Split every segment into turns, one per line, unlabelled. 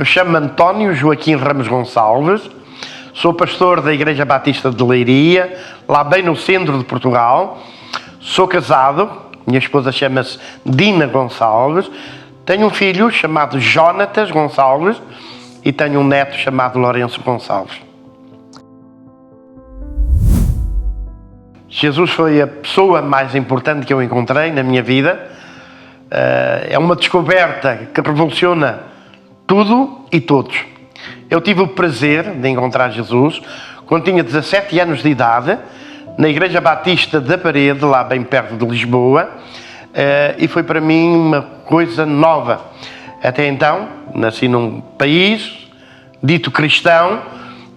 Eu chamo-me António Joaquim Ramos Gonçalves, sou pastor da Igreja Batista de Leiria, lá bem no centro de Portugal. Sou casado, minha esposa chama-se Dina Gonçalves, tenho um filho chamado Jonatas Gonçalves e tenho um neto chamado Lourenço Gonçalves. Jesus foi a pessoa mais importante que eu encontrei na minha vida. É uma descoberta que revoluciona tudo e todos. Eu tive o prazer de encontrar Jesus quando tinha 17 anos de idade, na Igreja Batista da Parede, lá bem perto de Lisboa, e foi para mim uma coisa nova. Até então, nasci num país dito cristão,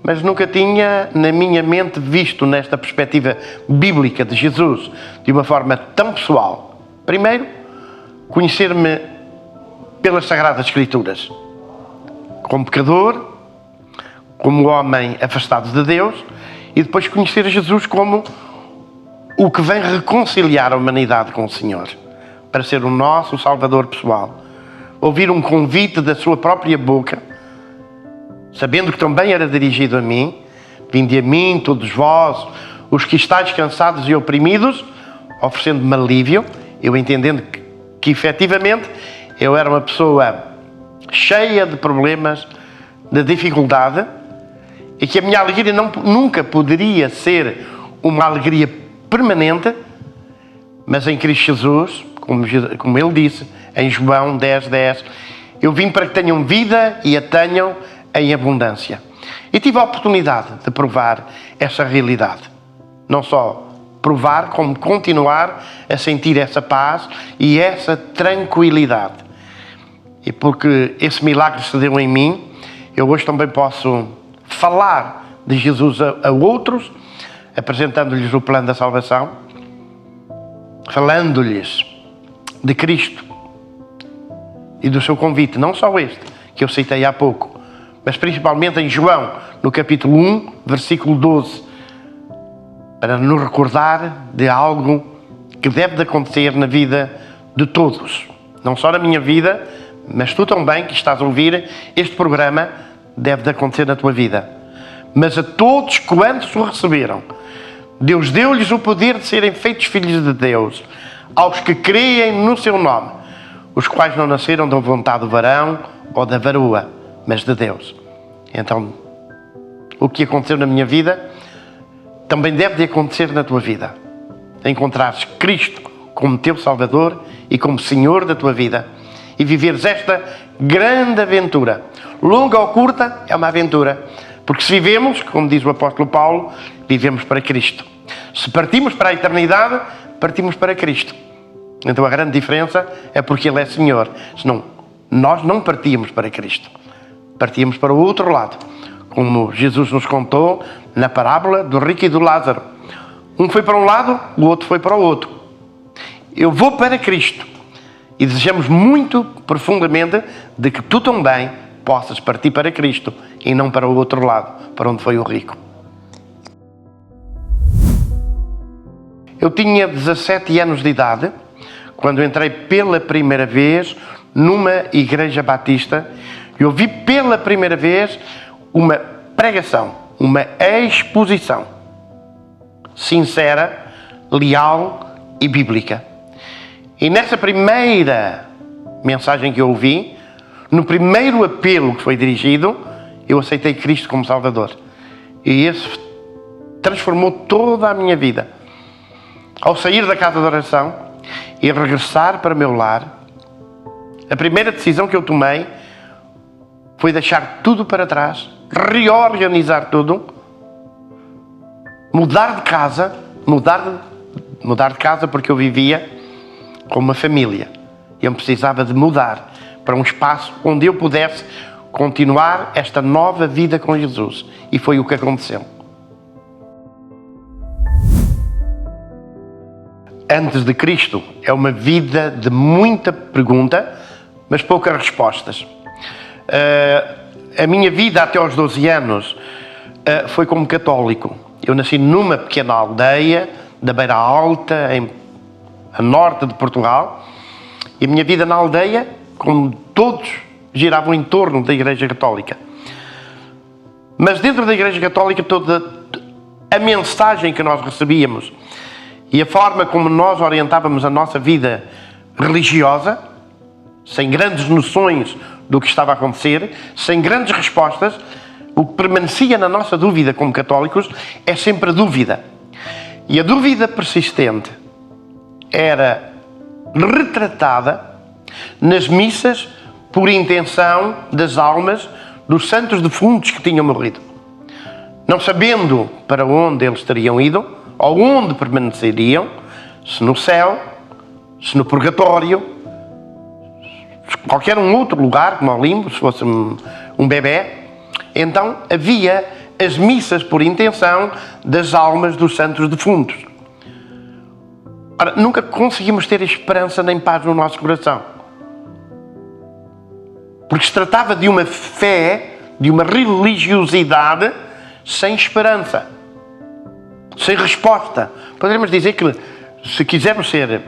mas nunca tinha na minha mente visto nesta perspectiva bíblica de Jesus, de uma forma tão pessoal. Primeiro, conhecer-me pelas Sagradas Escrituras, como pecador, como homem afastado de Deus, e depois conhecer Jesus como o que vem reconciliar a humanidade com o Senhor, para ser o nosso Salvador pessoal. Ouvir um convite da sua própria boca, sabendo que também era dirigido a mim: vinde a mim, todos vós, os que estáis cansados e oprimidos, oferecendo-me alívio, eu entendendo que efetivamente eu era uma pessoa cheia de problemas, de dificuldade, e que a minha alegria nunca poderia ser uma alegria permanente, mas em Cristo Jesus, como ele disse em João 10:10, eu vim para que tenham vida e a tenham em abundância. E tive a oportunidade de provar essa realidade. Não só provar, como continuar a sentir essa paz e essa tranquilidade. E porque esse milagre se deu em mim, eu hoje também posso falar de Jesus a outros, apresentando-lhes o plano da salvação, falando-lhes de Cristo e do seu convite, não só este, que eu citei há pouco, mas principalmente em João, no capítulo 1, versículo 12, para nos recordar de algo que deve de acontecer na vida de todos, não só na minha vida, mas tu também, que estás a ouvir este programa, deve de acontecer na tua vida. Mas a todos quantos o receberam, Deus deu-lhes o poder de serem feitos filhos de Deus, aos que creem no seu nome, os quais não nasceram da vontade do varão ou da varoa, mas de Deus. Então, o que aconteceu na minha vida também deve de acontecer na tua vida. Encontrares Cristo como teu Salvador e como Senhor da tua vida, e viveres esta grande aventura. Longa ou curta, é uma aventura. Porque se vivemos, como diz o apóstolo Paulo, vivemos para Cristo. Se partimos para a eternidade, partimos para Cristo. Então a grande diferença é porque Ele é Senhor. Senão, nós não partíamos para Cristo. Partíamos para o outro lado. Como Jesus nos contou na parábola do rico e do Lázaro. Um foi para um lado, o outro foi para o outro. Eu vou para Cristo. E desejamos muito profundamente de que tu também possas partir para Cristo e não para o outro lado, para onde foi o rico. Eu tinha 17 anos de idade quando entrei pela primeira vez numa igreja batista e ouvi pela primeira vez uma pregação, uma exposição sincera, leal e bíblica. E nessa primeira mensagem que eu ouvi, no primeiro apelo que foi dirigido, eu aceitei Cristo como Salvador. E isso transformou toda a minha vida. Ao sair da casa de oração e regressar para o meu lar, a primeira decisão que eu tomei foi deixar tudo para trás, reorganizar tudo, mudar de casa, mudar de casa porque eu vivia com uma família. Eu precisava de mudar para um espaço onde eu pudesse continuar esta nova vida com Jesus. E foi o que aconteceu. Antes de Cristo é uma vida de muita pergunta, mas poucas respostas. A minha vida até aos 12 anos foi como católico. Eu nasci numa pequena aldeia da Beira Alta, a norte de Portugal, e a minha vida na aldeia, como todos giravam em torno da Igreja Católica. Mas dentro da Igreja Católica, toda a mensagem que nós recebíamos e a forma como nós orientávamos a nossa vida religiosa, sem grandes noções do que estava a acontecer, sem grandes respostas, o que permanecia na nossa dúvida como católicos é sempre a dúvida. E a dúvida persistente era retratada nas missas por intenção das almas dos santos defuntos que tinham morrido. Não sabendo para onde eles teriam ido, ou onde permaneceriam, se no céu, se no purgatório, se qualquer um outro lugar, como ao limbo, se fosse um bebê. Então havia as missas por intenção das almas dos santos defuntos. Ora, nunca conseguimos ter esperança nem paz no nosso coração. Porque se tratava de uma fé, de uma religiosidade sem esperança, sem resposta. Poderíamos dizer que, se quisermos ser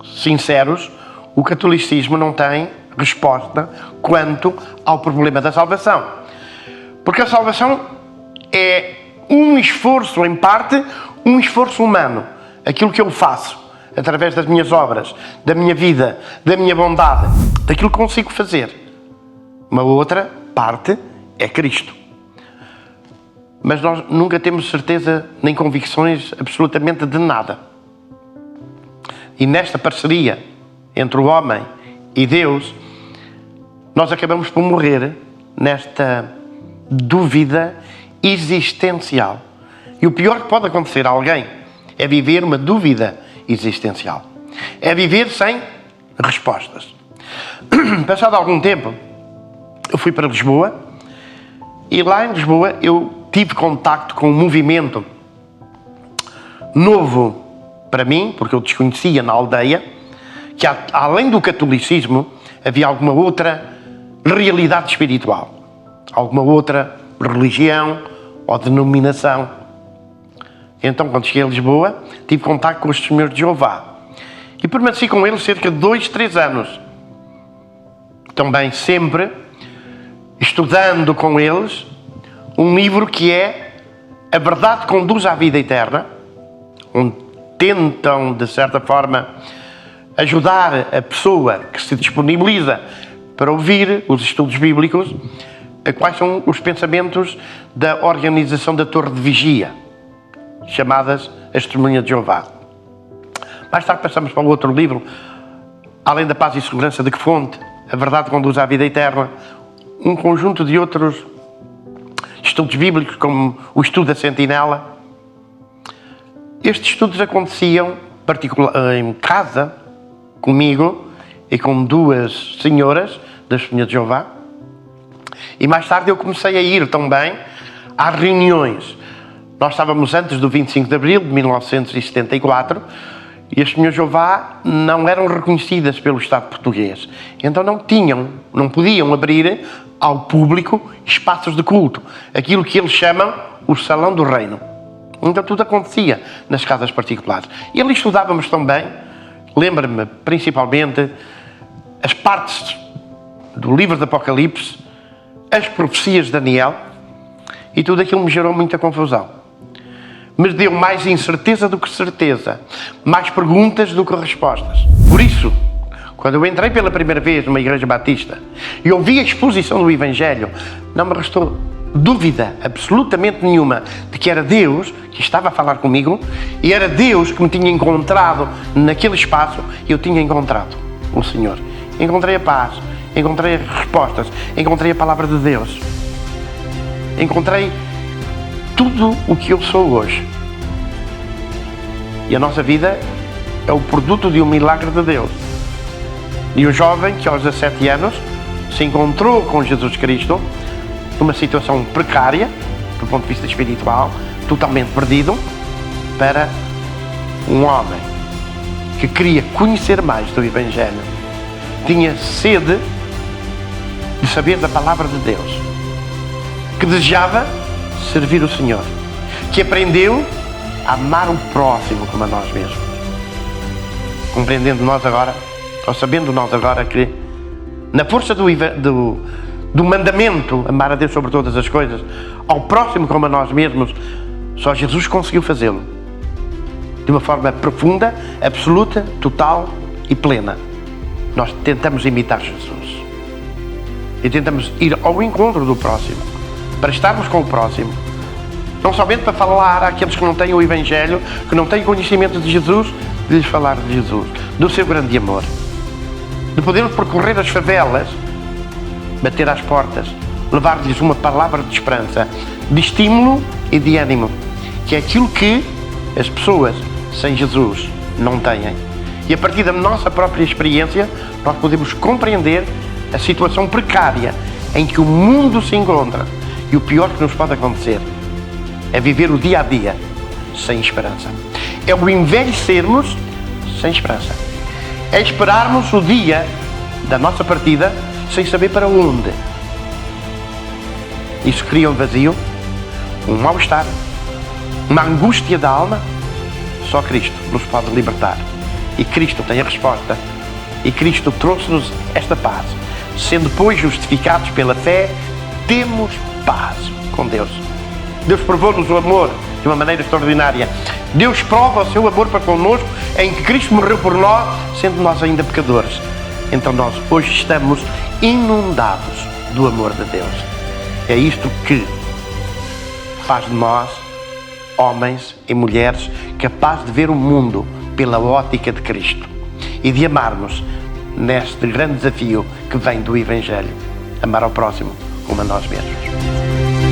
sinceros, o catolicismo não tem resposta quanto ao problema da salvação. Porque a salvação é um esforço, em parte, um esforço humano. Aquilo que eu faço, através das minhas obras, da minha vida, da minha bondade, daquilo que consigo fazer. Uma outra parte é Cristo. Mas nós nunca temos certeza nem convicções absolutamente de nada. E nesta parceria entre o homem e Deus, nós acabamos por morrer nesta dúvida existencial. E o pior que pode acontecer a alguém é viver uma dúvida existencial. É viver sem respostas. Passado algum tempo, eu fui para Lisboa e lá em Lisboa eu tive contacto com um movimento novo para mim, porque eu desconhecia na aldeia, que além do catolicismo havia alguma outra realidade espiritual, alguma outra religião ou denominação. Então, quando cheguei a Lisboa, tive contacto com os Testemunhos de Jeová e permaneci com eles cerca de 2, 3 anos. Também sempre estudando com eles um livro que é A Verdade Conduz à Vida Eterna, onde tentam, de certa forma, ajudar a pessoa que se disponibiliza para ouvir os estudos bíblicos a quais são os pensamentos da organização da Torre de Vigia, chamadas As Testemunhas de Jeová. Mais tarde passamos para o outro livro, Além da Paz e Segurança, de que fonte? A Verdade Conduz à Vida Eterna. Um conjunto de outros estudos bíblicos, como o estudo da Sentinela. Estes estudos aconteciam em casa, comigo e com 2 senhoras das Testemunhas de Jeová. E mais tarde eu comecei a ir também às reuniões. Nós estávamos antes do 25 de Abril de 1974 e as Testemunhas de Jeová não eram reconhecidas pelo Estado português. Então não podiam abrir ao público espaços de culto, aquilo que eles chamam o Salão do Reino. Então tudo acontecia nas casas particulares. E ali estudávamos também, lembro-me principalmente, as partes do livro do Apocalipse, as profecias de Daniel, e tudo aquilo me gerou muita confusão. Me deu mais incerteza do que certeza, mais perguntas do que respostas. Por isso, quando eu entrei pela primeira vez numa igreja batista e ouvi a exposição do Evangelho, não me restou dúvida absolutamente nenhuma de que era Deus que estava a falar comigo e era Deus que me tinha encontrado naquele espaço e eu tinha encontrado o Senhor. Encontrei a paz, encontrei as respostas, encontrei a palavra de Deus. Encontrei tudo o que eu sou hoje. E a nossa vida é o produto de um milagre de Deus. E um jovem que aos 17 anos se encontrou com Jesus Cristo numa situação precária, do ponto de vista espiritual, totalmente perdido, para um homem que queria conhecer mais do Evangelho, tinha sede de saber da palavra de Deus, que desejava servir o Senhor, que aprendeu a amar o próximo como a nós mesmos. Compreendendo nós agora, ou sabendo nós agora que na força do mandamento, amar a Deus sobre todas as coisas, ao próximo como a nós mesmos, só Jesus conseguiu fazê-lo. De uma forma profunda, absoluta, total e plena. Nós tentamos imitar Jesus. E tentamos ir ao encontro do próximo, para estarmos com o próximo. Não somente para falar àqueles que não têm o Evangelho, que não têm conhecimento de Jesus, de lhes falar de Jesus, do seu grande amor. De podermos percorrer as favelas, bater às portas, levar-lhes uma palavra de esperança, de estímulo e de ânimo, que é aquilo que as pessoas sem Jesus não têm. E a partir da nossa própria experiência, nós podemos compreender a situação precária em que o mundo se encontra. E o pior que nos pode acontecer é viver o dia a dia sem esperança. É o envelhecermos sem esperança. É esperarmos o dia da nossa partida sem saber para onde. Isso cria um vazio, um mal-estar, uma angústia da alma. Só Cristo nos pode libertar. E Cristo tem a resposta. E Cristo trouxe-nos esta paz. Sendo, pois, justificados pela fé, temos paz com Deus. Deus provou-nos o amor de uma maneira extraordinária. Deus prova o seu amor para connosco em que Cristo morreu por nós, sendo nós ainda pecadores. Então nós hoje estamos inundados do amor de Deus. É isto que faz de nós, homens e mulheres, capazes de ver o mundo pela ótica de Cristo e de amarmos neste grande desafio que vem do Evangelho. Amar ao próximo como a nós mesmos.